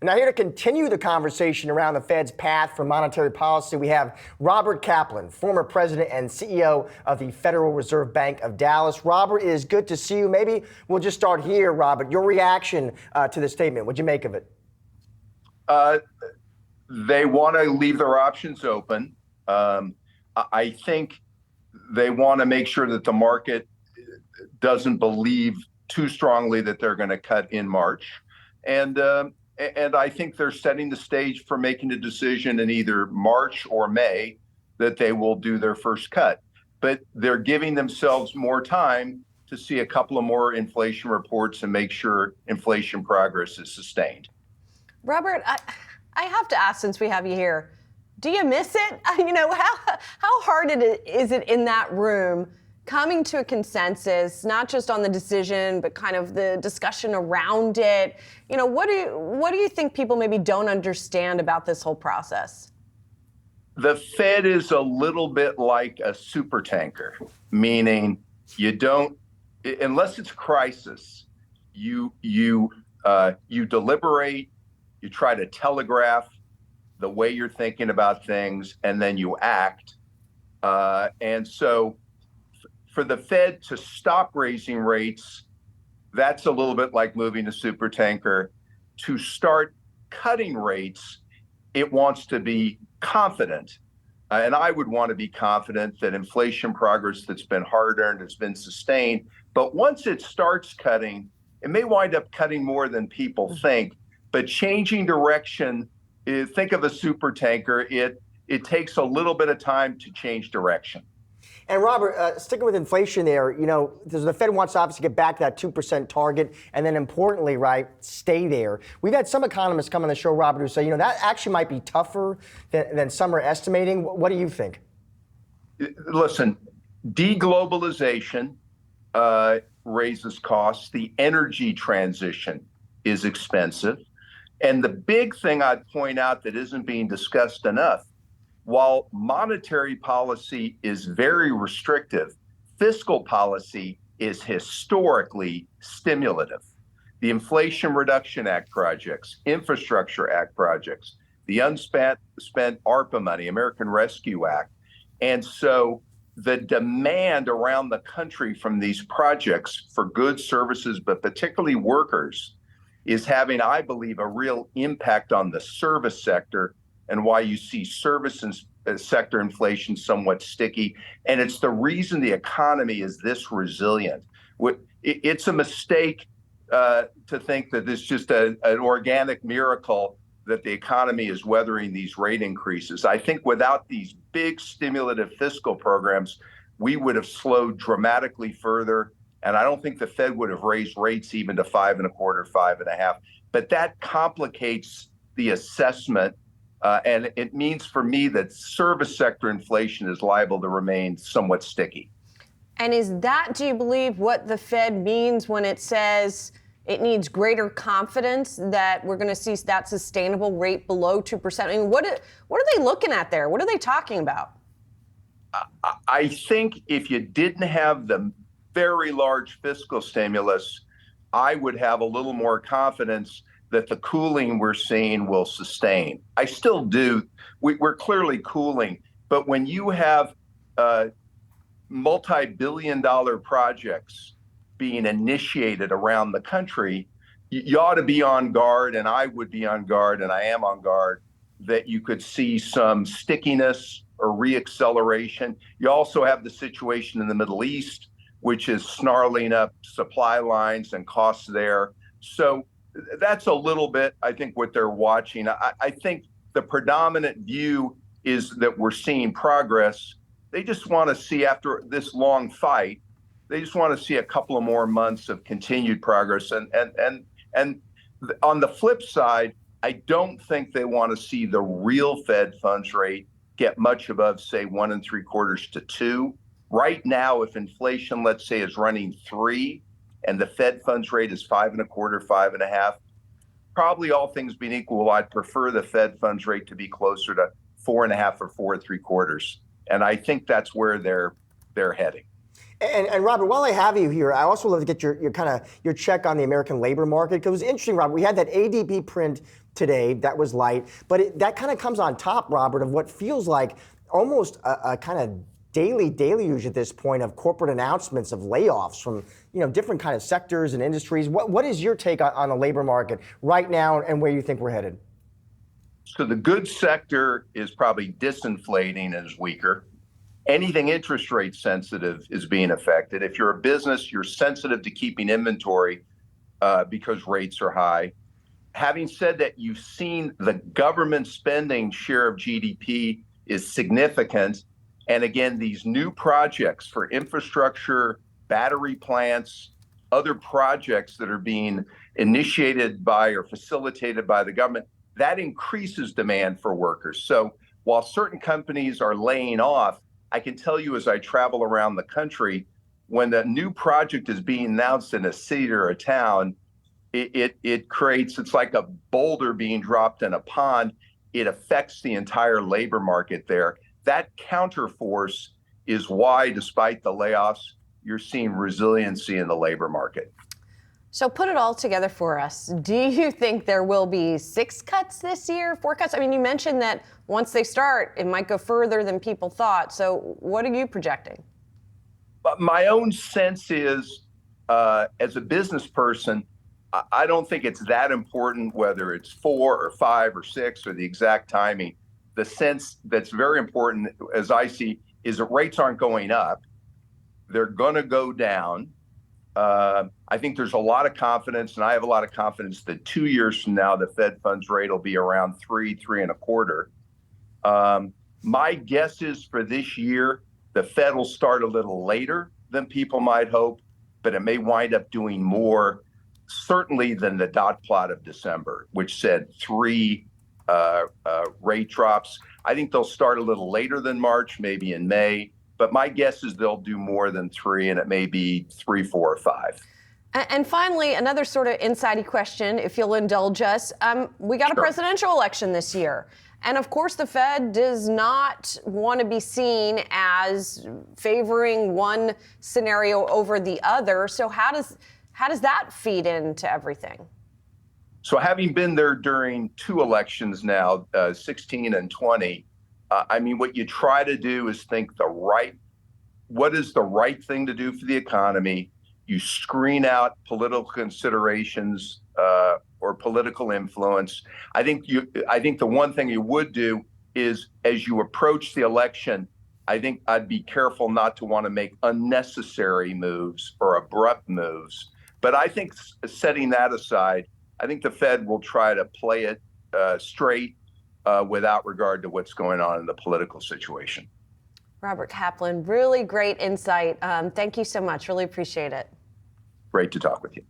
Now, here to continue the conversation around the Fed's path for monetary policy, we have Robert Kaplan, former president and CEO of the Federal Reserve Bank of Dallas. Robert, it is good to see you. Maybe we'll just start here, Robert. Your reaction to the statement, what'd you make of it? They want to leave their options open. I think they want to make sure that the market doesn't believe too strongly that they're going to cut in March. And I think they're setting the stage for making a decision in either March or May that they will do their first cut. But they're giving themselves more time to see a couple of more inflation reports and make sure inflation progress is sustained. Robert, I have to ask, since we have you here, do you miss it? You know, how hard is it in that room coming to a consensus, not just on the decision, but kind of the discussion around it? You know, what do you think people maybe don't understand about this whole process? The Fed is a little bit like a super tanker, meaning you don't, unless it's a crisis, you deliberate, you try to telegraph the way you're thinking about things, and then you act. And so for the Fed to stop raising rates, that's a little bit like moving a super tanker. To start cutting rates, it wants to be confident. And I would want to be confident that inflation progress that's been hard-earned has been sustained. But once it starts cutting, it may wind up cutting more than people think. But changing direction, think of a super tanker, it takes a little bit of time to change direction. And Robert, sticking with inflation there, you know, the Fed wants to obviously get back to that 2% target, and then importantly, right, stay there. We've had some economists come on the show, Robert, who say, you know, that actually might be tougher than some are estimating. What do you think? Listen, deglobalization raises costs. The energy transition is expensive. And the big thing I'd point out that isn't being discussed enough, while monetary policy is very restrictive, fiscal policy is historically stimulative. The Inflation Reduction Act projects, Infrastructure Act projects, the unspent ARPA money, American Rescue Act. And so the demand around the country from these projects for goods, services, but particularly workers, is having, I believe, a real impact on the service sector, and why you see service and sector inflation somewhat sticky. And it's the reason the economy is this resilient. It's a mistake to think that it's just an organic miracle that the economy is weathering these rate increases. I think without these big stimulative fiscal programs, we would have slowed dramatically further. And I don't think the Fed would have raised rates even to 5.25, 5.5. But that complicates the assessment. And it means for me that service sector inflation is liable to remain somewhat sticky. And is that, do you believe, what the Fed means when it says it needs greater confidence that we're going to see that sustainable rate below 2%? I mean, what are they looking at there? What are they talking about? I think if you didn't have the very large fiscal stimulus, I would have a little more confidence that the cooling we're seeing will sustain. I still do. We're clearly cooling. But when you have multi-billion-dollar projects being initiated around the country, you ought to be on guard, and I would be on guard, and I am on guard, that you could see some stickiness or reacceleration. You also have the situation in the Middle East, which is snarling up supply lines and costs there. So that's a little bit, I think, what they're watching. I think the predominant view is that we're seeing progress. They just want to see, after this long fight, they just want to see a couple of more months of continued progress. And on the flip side, I don't think they want to see the real Fed funds rate get much above, say, 1 3/4 to 2. Right now, if inflation, let's say, is running 3 and the Fed funds rate is 5.25, 5.5, probably all things being equal, I'd prefer the Fed funds rate to be closer to 4.5 or 4 3/4. And I think that's where they're heading. And Robert, while I have you here, I also love to get your kind of your check on the American labor market, because it was interesting, Robert. We had that ADP print today that was light, but that kind of comes on top, Robert, of what feels like almost a kind of daily deluge at this point of corporate announcements of layoffs from different kind of sectors and industries. What is your take on the labor market right now and where you think we're headed? So the goods sector is probably disinflating and is weaker. Anything interest rate sensitive is being affected. If you're a business, you're sensitive to keeping inventory because rates are high. Having said that, you've seen the government spending share of GDP is significant. And again, these new projects for infrastructure, battery plants, other projects that are being initiated by or facilitated by the government, that increases demand for workers. So while certain companies are laying off, I can tell you as I travel around the country, when the new project is being announced in a city or a town, it creates, it's like a boulder being dropped in a pond. It affects the entire labor market there. That counterforce is why, despite the layoffs, you're seeing resiliency in the labor market. So put it all together for us. Do you think there will be 6 cuts this year, 4 cuts? I mean, you mentioned that once they start, it might go further than people thought. So what are you projecting? But my own sense is, as a business person, I don't think it's that important whether it's 4 or 5 or 6 or the exact timing. The sense that's very important, as I see, is that rates aren't going up. They're going to go down. I think there's a lot of confidence, and I have a lot of confidence that 2 years from now, the Fed funds rate will be around 3.25. My guess is for this year, the Fed will start a little later than people might hope, but it may wind up doing more, certainly than the dot plot of December, which said 3 rate drops. I think they'll start a little later than March, maybe in May. But my guess is they'll do more than 3, and it may be 3, 4, or 5. And finally, another sort of insidey question, if you'll indulge us. We got a presidential election this year. And of course, the Fed does not want to be seen as favoring one scenario over the other. So how does that feed into everything? So having been there during 2 elections now, 16 and 20, I mean, what you try to do is think what is the right thing to do for the economy? You screen out political considerations or political influence. I think the one thing you would do is, as you approach the election, I think I'd be careful not to want to make unnecessary moves or abrupt moves. But I think, setting that aside, I think the Fed will try to play it straight without regard to what's going on in the political situation. Robert Kaplan, really great insight. Thank you so much. Really appreciate it. Great to talk with you.